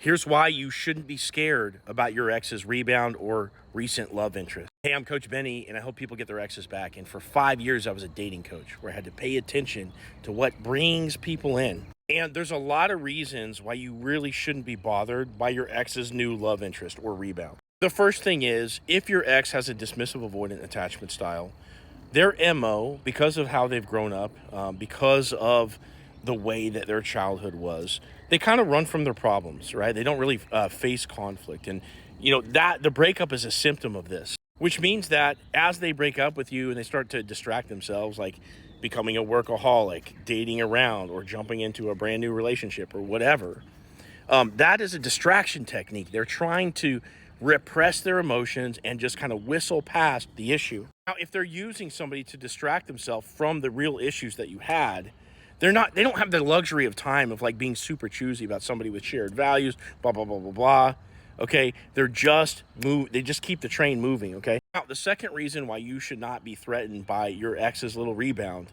Here's why you shouldn't be scared about your ex's rebound or recent love interest. Hey, I'm Coach Benny, and I help people get their exes back. And for 5 years, I was a dating coach where I had to pay attention to what brings people in. And there's a lot of reasons why you really shouldn't be bothered by your ex's new love interest or rebound. The first thing is, if your ex has a dismissive avoidant attachment style, their MO, because of how they've grown up, because of the way that their childhood was, they kind of run from their problems, right? They don't really face conflict. And, that the breakup is a symptom of this, which means that as they break up with you and they start to distract themselves, like becoming a workaholic, dating around, or jumping into a brand new relationship or whatever, that is a distraction technique. They're trying to repress their emotions and just kind of whistle past the issue. Now, if they're using somebody to distract themselves from the real issues that you had, they don't have the luxury of time of like being super choosy about somebody with shared values, blah, blah, blah, blah, blah. Okay. They just keep the train moving. Okay. Now, the second reason why you should not be threatened by your ex's little rebound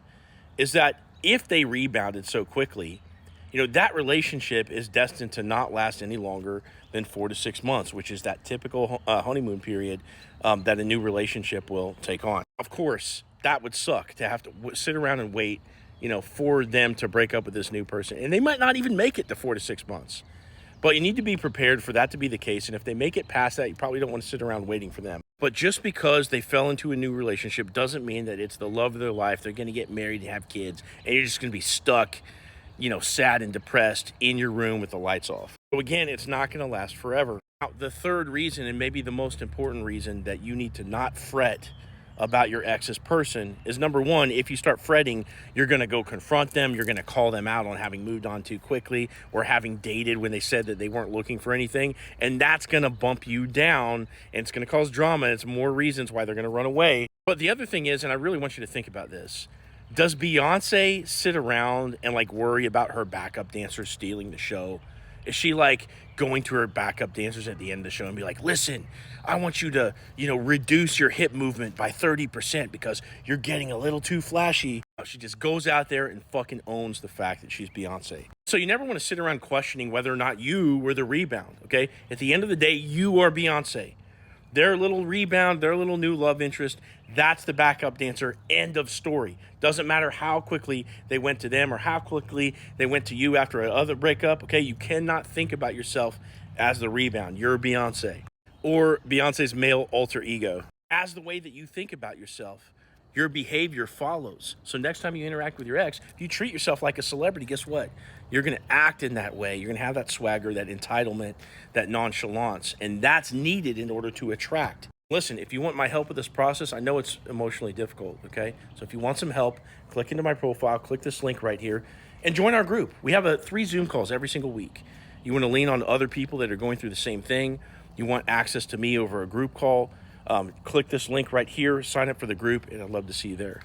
is that if they rebounded so quickly, that relationship is destined to not last any longer than 4 to 6 months, which is that typical honeymoon period that a new relationship will take on. Of course, that would suck to have to sit around and wait, for them to break up with this new person. And they might not even make it to 4 to 6 months. But you need to be prepared for that to be the case. And if they make it past that, you probably don't want to sit around waiting for them. But just because they fell into a new relationship doesn't mean that it's the love of their life. They're going to get married and have kids, and you're just going to be stuck, sad and depressed in your room with the lights off. So again, it's not going to last forever. Now, the third reason, and maybe the most important reason that you need to not fret about your ex's person is, number one, if you start fretting, you're going to go confront them. You're going to call them out on having moved on too quickly or having dated when they said that they weren't looking for anything. And that's going to bump you down, and it's going to cause drama. And it's more reasons why they're going to run away. But the other thing is, and I really want you to think about this, does Beyonce sit around and worry about her backup dancers stealing the show? Is she going to her backup dancers at the end of the show and be like, listen, I want you to, reduce your hip movement by 30% because you're getting a little too flashy? She just goes out there and fucking owns the fact that she's Beyonce. So you never want to sit around questioning whether or not you were the rebound, okay? At the end of the day, you are Beyonce. Their little rebound, their little new love interest, that's the backup dancer. End of story. Doesn't matter how quickly they went to them or how quickly they went to you after another breakup, okay? You cannot think about yourself as the rebound. You're Beyonce. Or Beyonce's male alter ego. As the way that you think about yourself, your behavior follows. So next time you interact with your ex, if you treat yourself like a celebrity, guess what? You're going to act in that way. You're going to have that swagger, that entitlement, that nonchalance. And that's needed in order to attract. Listen, if you want my help with this process, I know it's emotionally difficult, okay? So if you want some help, click into my profile, click this link right here, and join our group. We have 3 Zoom calls every single week. You want to lean on other people that are going through the same thing. You want access to me over a group call. Click this link right here, sign up for the group, and I'd love to see you there.